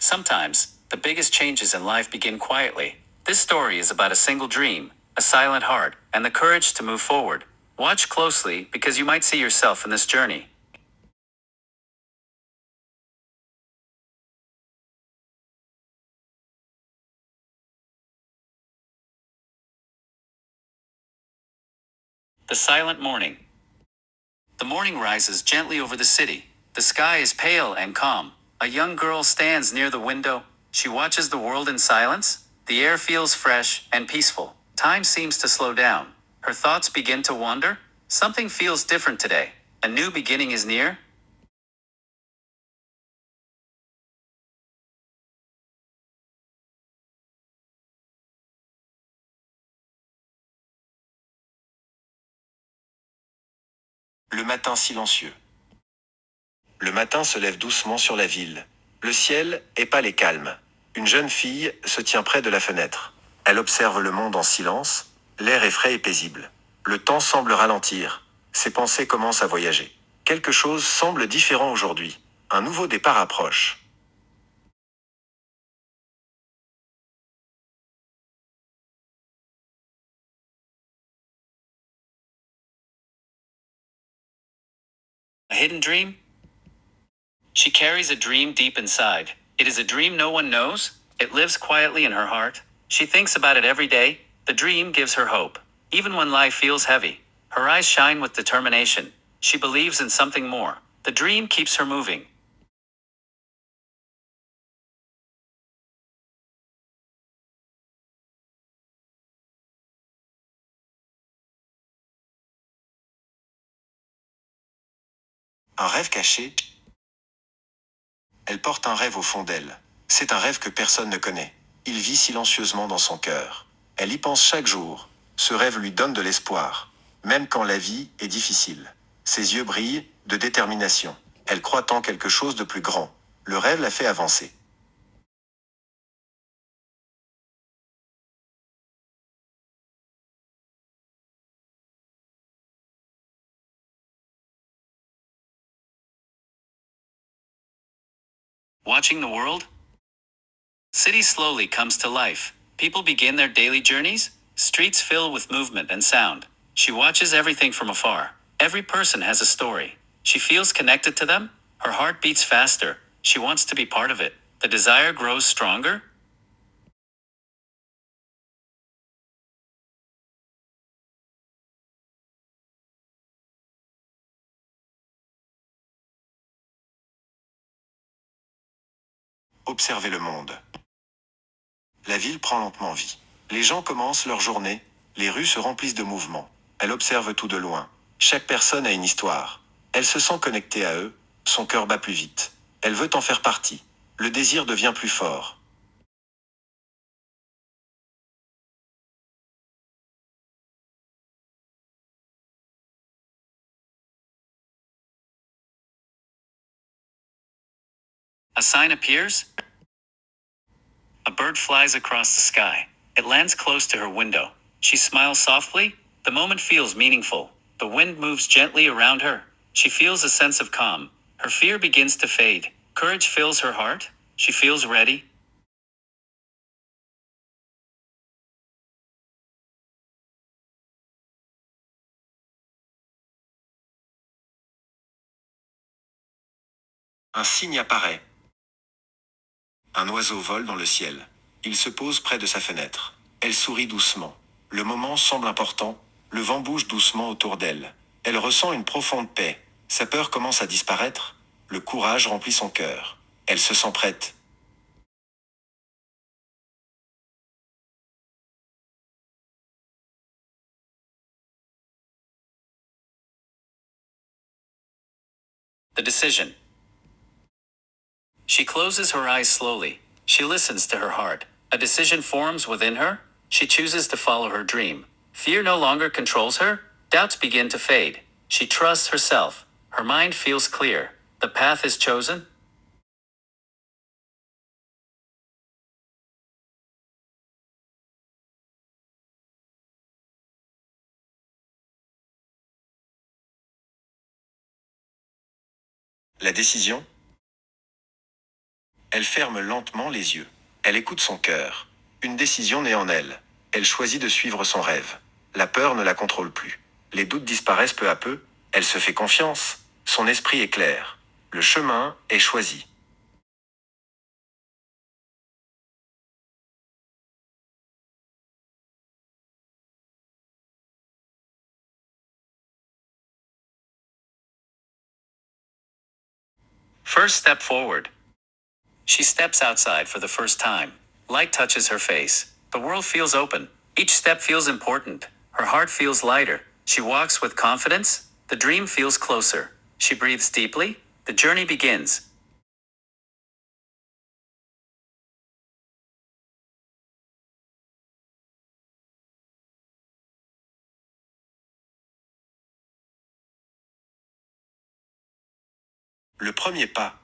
Sometimes, the biggest changes in life begin quietly. This story is about a single dream, a silent heart, and the courage to move forward. Watch closely because you might see yourself in this journey. The silent morning. The morning rises gently over the city. The sky is pale and calm. A young girl stands near the window. She watches the world in silence. The air feels fresh and peaceful. Time seems to slow down. Her thoughts begin to wander. Something feels different today. A new beginning is near. Le matin silencieux. Le matin se lève doucement sur la ville. Le ciel est pâle et calme. Une jeune fille se tient près de la fenêtre. Elle observe le monde en silence. L'air est frais et paisible. Le temps semble ralentir. Ses pensées commencent à voyager. Quelque chose semble différent aujourd'hui. Un nouveau départ approche. A hidden dream? She carries a dream deep inside. It is a dream no one knows. It lives quietly in her heart. She thinks about it every day. The dream gives her hope. Even when life feels heavy, her eyes shine with determination. She believes in something more. The dream keeps her moving. Un rêve caché? Elle porte un rêve au fond d'elle. C'est un rêve que personne ne connaît. Il vit silencieusement dans son cœur. Elle y pense chaque jour. Ce rêve lui donne de l'espoir, même quand la vie est difficile. Ses yeux brillent de détermination. Elle croit en quelque chose de plus grand. Le rêve la fait avancer. Watching the world? City slowly comes to life. People begin their daily journeys. Streets fill with movement and sound. She watches everything from afar. Every person has a story. She feels connected to them. Her heart beats faster. She wants to be part of it. The desire grows stronger. Observez le monde. La ville prend lentement vie. Les gens commencent leur journée. Les rues se remplissent de mouvements. Elle observe tout de loin. Chaque personne a une histoire. Elle se sent connectée à eux. Son cœur bat plus vite. Elle veut en faire partie. Le désir devient plus fort. A sign appears. A bird flies across the sky. It lands close to her window. She smiles softly. The moment feels meaningful. The wind moves gently around her. She feels a sense of calm. Her fear begins to fade. Courage fills her heart. She feels ready. Un signe apparaît. Un oiseau vole dans le ciel. Il se pose près de sa fenêtre. Elle sourit doucement. Le moment semble important. Le vent bouge doucement autour d'elle. Elle ressent une profonde paix. Sa peur commence à disparaître. Le courage remplit son cœur. Elle se sent prête. The decision. She closes her eyes slowly. She listens to her heart. A decision forms within her. She chooses to follow her dream. Fear no longer controls her. Doubts begin to fade. She trusts herself. Her mind feels clear. The path is chosen. La décision? Elle ferme lentement les yeux. Elle écoute son cœur. Une décision naît en elle. Elle choisit de suivre son rêve. La peur ne la contrôle plus. Les doutes disparaissent peu à peu. Elle se fait confiance. Son esprit est clair. Le chemin est choisi. First step forward. She steps outside for the first time. Light touches her face. The world feels open. Each step feels important. Her heart feels lighter. She walks with confidence. The dream feels closer. She breathes deeply. The journey begins. Le premier pas.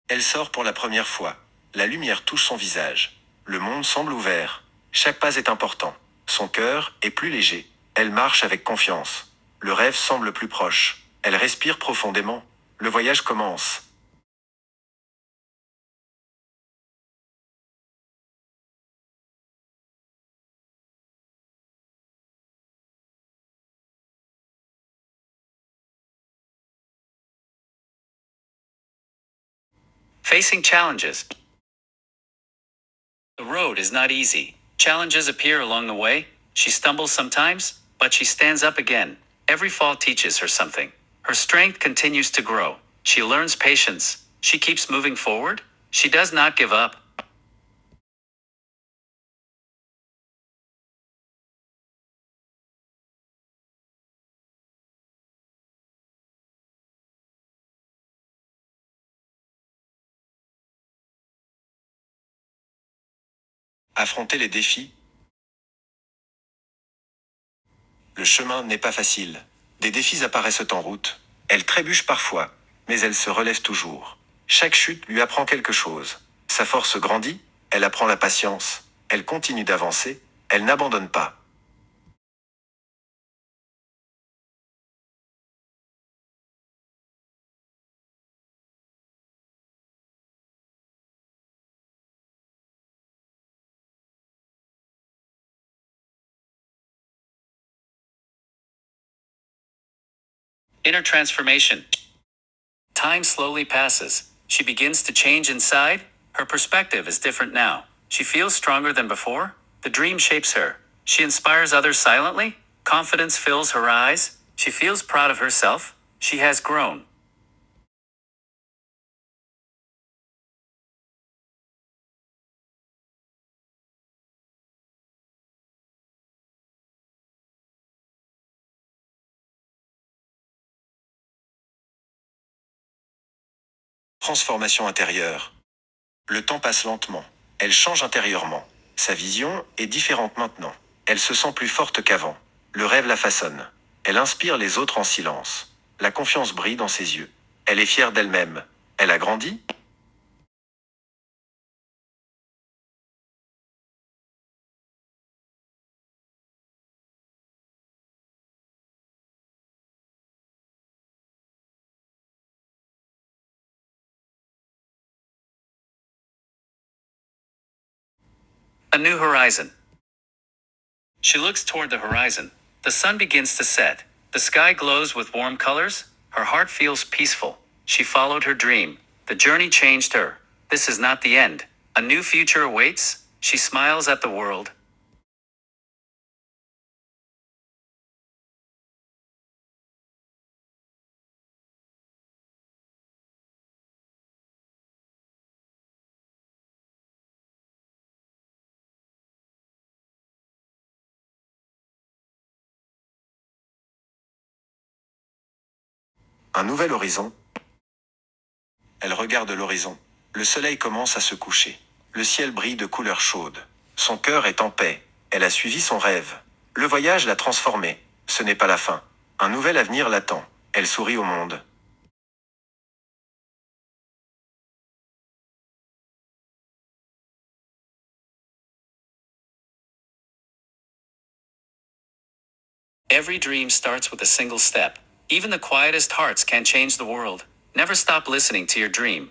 Elle sort pour la première fois. La lumière touche son visage. Le monde semble ouvert. Chaque pas est important. Son cœur est plus léger. Elle marche avec confiance. Le rêve semble plus proche. Elle respire profondément. Le voyage commence. Facing challenges. The road is not easy. Challenges appear along the way. She stumbles sometimes, but she stands up again. Every fall teaches her something. Her strength continues to grow. She learns patience. She keeps moving forward. She does not give up. Affronter les défis. Le chemin n'est pas facile. Des défis apparaissent en route. Elle trébuche parfois, mais elle se relève toujours. Chaque chute lui apprend quelque chose. Sa force grandit, elle apprend la patience. Elle continue d'avancer, elle n'abandonne pas. Inner transformation. Time slowly passes. She begins to change inside. Her perspective is different now. She feels stronger than before. The dream shapes her. She inspires others silently. Confidence fills her eyes. She feels proud of herself. She has grown. Transformation intérieure. Le temps passe lentement. Elle change intérieurement. Sa vision est différente maintenant. Elle se sent plus forte qu'avant. Le rêve la façonne. Elle inspire les autres en silence. La confiance brille dans ses yeux. Elle est fière d'elle-même. Elle a grandi. A new horizon. She looks toward the horizon. The sun begins to set. The sky glows with warm colors. Her heart feels peaceful. She followed her dream. The journey changed her. This is not the end. A new future awaits. She smiles at the world. Un nouvel horizon. Elle regarde l'horizon. Le soleil commence à se coucher. Le ciel brille de couleurs chaudes. Son cœur est en paix. Elle a suivi son rêve. Le voyage l'a transformée. Ce n'est pas la fin. Un nouvel avenir l'attend. Elle sourit au monde. Every dream starts with a single step. Even the quietest hearts can change the world. Never stop listening to your dream.